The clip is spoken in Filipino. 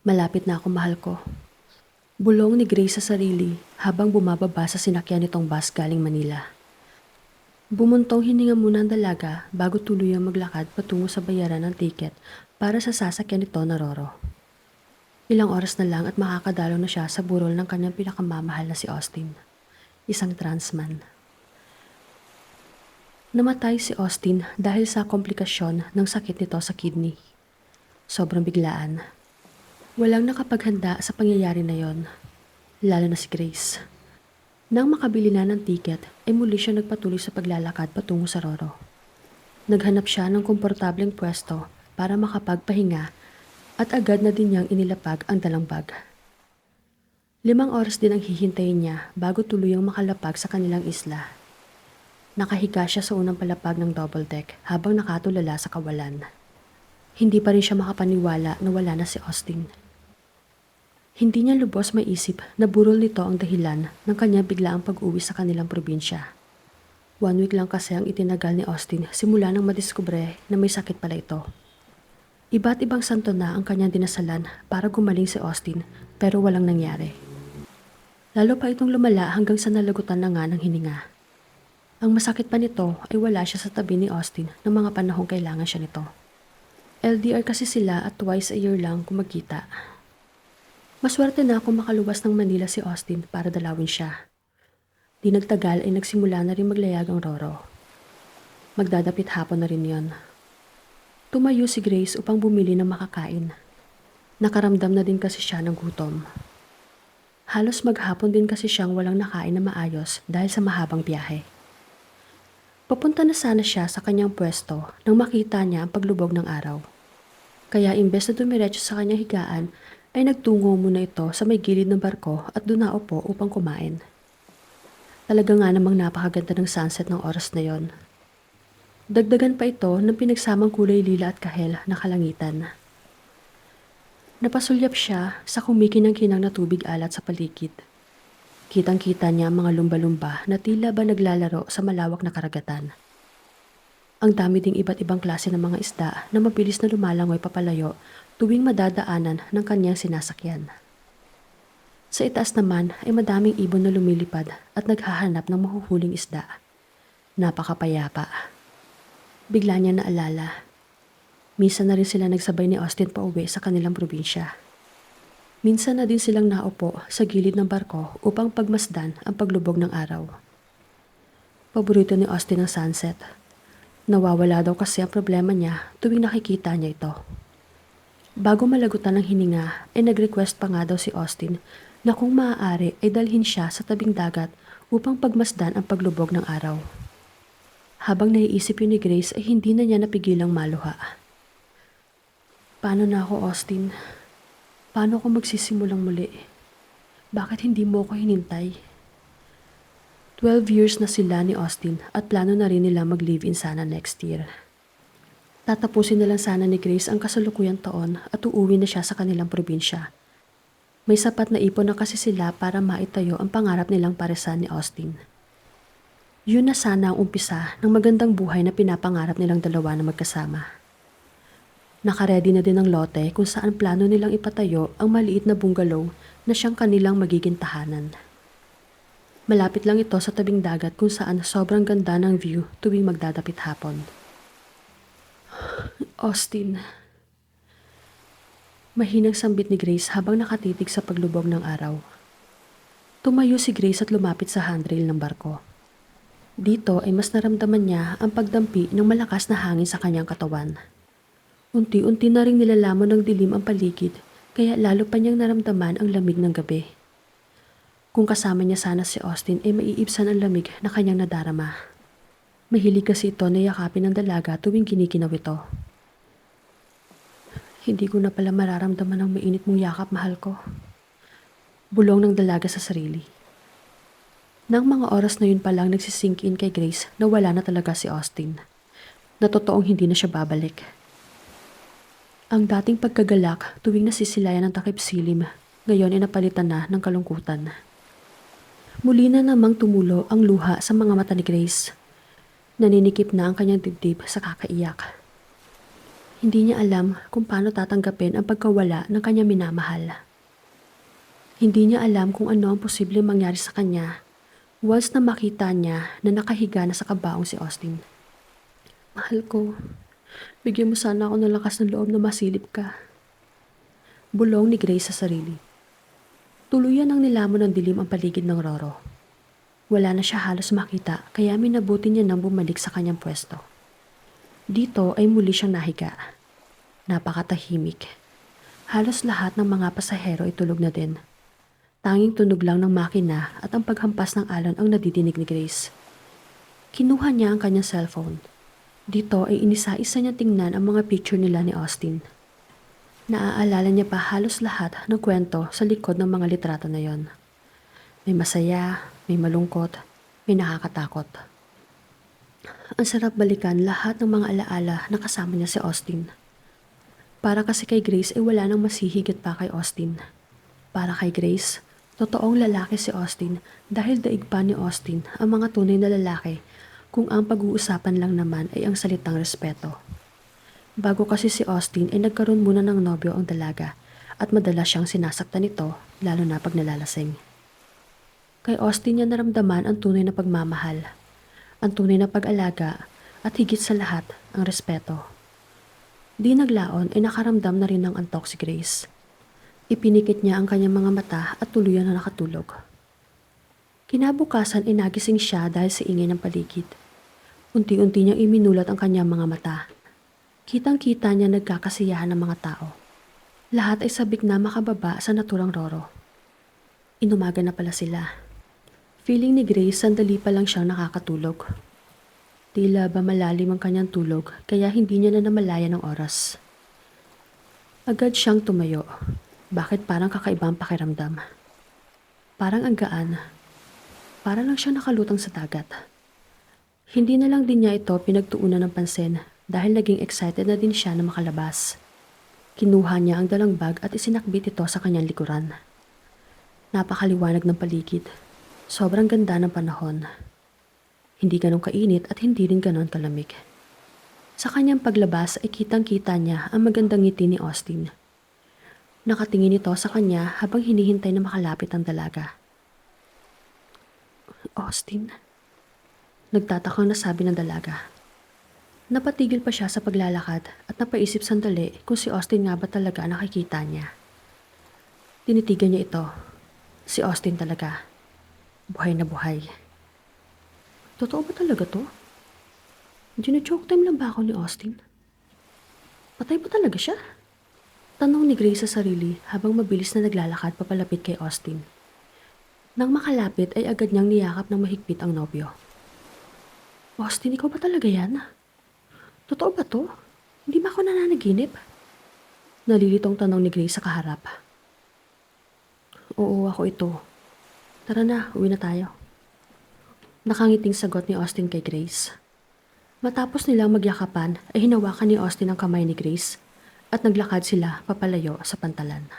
Malapit na ako, mahal ko. Bulong ni Grace sa sarili habang bumababa sa sinakyan nitong bus galing Manila. Bumuntong hininga muna ang dalaga bago tuluyang maglakad patungo sa bayaran ng tiket para sa sasakyan nito na Roro. Ilang oras na lang at makakadalo na siya sa burol ng kanyang pinakamamahal na si Austin, isang transman. Namatay si Austin dahil sa komplikasyon ng sakit nito sa kidney. Sobrang biglaan. Walang nakapaghanda sa pangyayari na yon, lalo na si Grace. Nang makabili na ng tiket, ay muli siya nagpatuloy sa paglalakad patungo sa Roro. Naghanap siya ng komportableng pwesto para makapagpahinga at agad na din niyang inilapag ang dalang bag. 5 oras din ang hihintayin niya bago tuluyang makalapag sa kanilang isla. Nakahiga siya sa unang palapag ng double deck habang nakatulala sa kawalan. Hindi pa rin siya makapaniwala na wala na si Austin. Hindi niya lubos maisip na burol nito ang dahilan ng kanyang biglaang pag-uwi sa kanilang probinsya. 1 week lang kasi ang itinagal ni Austin simula nang madiskubre na may sakit pala ito. Iba't ibang santo na ang kanyang dinasalan para gumaling si Austin pero walang nangyari. Lalo pa itong lumala hanggang sa nalagutan na nga ng hininga. Ang masakit pa nito ay wala siya sa tabi ni Austin ng mga panahong kailangan siya nito. LDR kasi sila at twice a year lang kung magkita. Maswerte na kung makaluwas ng Manila si Austin para dalawin siya. Di nagtagal ay nagsimula na rin maglayag ang Roro. Magdadapit hapon na rin yon. Tumayo si Grace upang bumili ng makakain. Nakaramdam na din kasi siya ng gutom. Halos maghapon din kasi siyang walang nakain na maayos dahil sa mahabang biyahe. Papunta na sana siya sa kanyang pwesto nang makita niya ang paglubog ng araw. Kaya imbes na dumiretso sa kanyang higaan, ay nagtungo muna ito sa may gilid ng barko at doon naupo upang kumain. Talaga nga namang napakaganda ng sunset ng oras na yon. Dagdagan pa ito ng pinagsamang kulay lila at kahel na kalangitan. Napasulyap siya sa kumikinang-kinang na tubig alat sa paligid. Kitang-kita niya ang mga lumba-lumba na tila ba naglalaro sa malawak na karagatan. Ang dami ding iba't ibang klase ng mga isda na mabilis na lumalangoy papalayo tuwing madadaanan ng kanyang sinasakyan. Sa itaas naman ay madaming ibon na lumilipad at naghahanap ng mahuhuling isda. Napakapayapa. Bigla niya naalala. Minsan na rin sila nagsabay ni Austin pauwi sa kanilang probinsya. Minsan na din silang naupo sa gilid ng barko upang pagmasdan ang paglubog ng araw. Paborito ni Austin ang sunset. Nawawala daw kasi ang problema niya tuwing nakikita niya ito. Bago malagutan ng hininga ay nag-request pa nga daw si Austin na kung maaari ay dalhin siya sa tabing dagat upang pagmasdan ang paglubog ng araw. Habang naiisip yun ni Grace ay hindi na niya napigilang maluha. Paano na ako, Austin? Paano ako magsisimulang muli? Bakit hindi mo ako hinintay? 12 years na sila ni Austin at plano na rin nila mag-live-in sana next year. Tatapusin na lang sana ni Grace ang kasalukuyang taon at uuwi na siya sa kanilang probinsya. May sapat na ipon na kasi sila para maitayo ang pangarap nilang paresan ni Austin. Yun na sana ang umpisa ng magandang buhay na pinapangarap nilang dalawa na magkasama. Nakaredy na din ang lote kung saan plano nilang ipatayo ang maliit na bungalow na siyang kanilang magiging tahanan. Malapit lang ito sa tabing dagat kung saan sobrang ganda ng view tuwing magdadapit hapon. Austin. Mahinang sambit ni Grace habang nakatitig sa paglubog ng araw. Tumayo si Grace at lumapit sa handrail ng barko. Dito ay mas naramdaman niya ang pagdampi ng malakas na hangin sa kanyang katawan. Unti-unti na ring nilalamon ng dilim ang paligid kaya lalo pa niyang naramdaman ang lamig ng gabi. Kung kasama niya sana si Austin ay maiibsan ang lamig na kanyang nadarama. Mahilig kasi ito na yakapin ng dalaga tuwing ginikinaw ito. Hindi ko na pala mararamdaman ang mainit mong yakap, mahal ko. Bulong ng dalaga sa sarili. Nang mga oras na yun pa lang nagsisink in kay Grace na wala na talaga si Austin. Na totoong hindi na siya babalik. Ang dating pagkagalak tuwing nasisilayan ng takip silim, ngayon ay napalitan na ng kalungkutan. Muli na namang tumulo ang luha sa mga mata ni Grace. Naninikip na ang kanyang dibdib sa kakaiyak. Hindi niya alam kung paano tatanggapin ang pagkawala ng kanyang minamahal. Hindi niya alam kung ano ang posibleng mangyari sa kanya once na makita niya na nakahiga na sa kabaong si Austin. Mahal ko, bigyan mo sana ako ng lakas ng loob na masilip ka. Bulong ni Grace sa sarili. Tuluyan ang nilamon ng dilim ang paligid ng Roro. Wala na siya halos makita kaya minabuti niya nang bumalik sa kanyang pwesto. Dito ay muli siyang nahiga. Napakatahimik. Halos lahat ng mga pasahero ay tulog na din. Tanging tunog lang ng makina at ang paghampas ng alon ang nadidinig ni Grace. Kinuha niya ang kanyang cellphone. Dito ay inisa-isa niya tingnan ang mga picture nila ni Austin. Naaalala niya pa halos lahat ng kwento sa likod ng mga litrato na yon. May masaya, may malungkot, may nakakatakot. Ang sarap balikan lahat ng mga alaala na kasama niya si Austin. Para kasi kay Grace ay wala nang masihigit pa kay Austin. Para kay Grace, totoong lalaki si Austin dahil daig pa ni Austin ang mga tunay na lalaki kung ang pag-uusapan lang naman ay ang salitang respeto. Bago kasi si Austin ay nagkaroon muna ng nobyo ang dalaga at madalas siyang sinasaktan nito lalo na pag nalalasing. Kay Austin niya naramdaman ang tunay na pagmamahal, ang tunay na pag-alaga at higit sa lahat ang respeto. Di naglaon ay nakaramdam na rin ng antok si Grace. Ipinikit niya ang kanyang mga mata at tuluyan na nakatulog. Kinabukasan ay nagising siya dahil sa ingay ng paligid. Unti-unti niyang iminulat ang kanyang mga mata. Kitang-kita niya nagkakasiyahan ng mga tao. Lahat ay sabik na makababa sa naturang Roro. Inumaga na pala sila. Feeling ni Grace sandali pa lang siyang nakakatulog. Tila ba malalim ang kanyang tulog kaya hindi niya na namalayan ng oras. Agad siyang tumayo. Bakit parang kakaibang pakiramdam? Parang ang gaan. Para lang siya nakalutang sa dagat. Hindi na lang din niya ito pinagtuunan ng pansin dahil naging excited na din siya na makalabas. Kinuha niya ang dalang bag at isinakbit ito sa kanyang likuran. Napakaliwanag ng paligid. Sobrang ganda ng panahon. Hindi ganun kainit at hindi rin ganun kalamig. Sa kanyang paglabas ay kitang-kita niya ang magandang ngiti ni Austin. Nakatingin ito sa kanya habang hinihintay na makalapit ang dalaga. Austin? Nagtatakang nasabi ng dalaga. Napatigil pa siya sa paglalakad at napaisip sandali kung si Austin nga ba talaga nakikita niya. Tinitigan niya ito. Si Austin talaga. Buhay na buhay. Totoo ba talaga to? Gino-joke time lang ba ako ni Austin? Patay ba talaga siya? Tanong ni Grace sa sarili habang mabilis na naglalakad papalapit kay Austin. Nang makalapit ay agad niyang niyakap ng mahigpit ang nobyo. Austin, ikaw ba talaga yan? Totoo ba to? Hindi ba ako nananaginip? Nalilitong tanong ni Grace sa kaharap. Oo, ako ito. Tara na, uwi na tayo. Nakangiting sagot ni Austin kay Grace. Matapos nilang magyakapan ay hinawakan ni Austin ang kamay ni Grace at naglakad sila papalayo sa pantalan.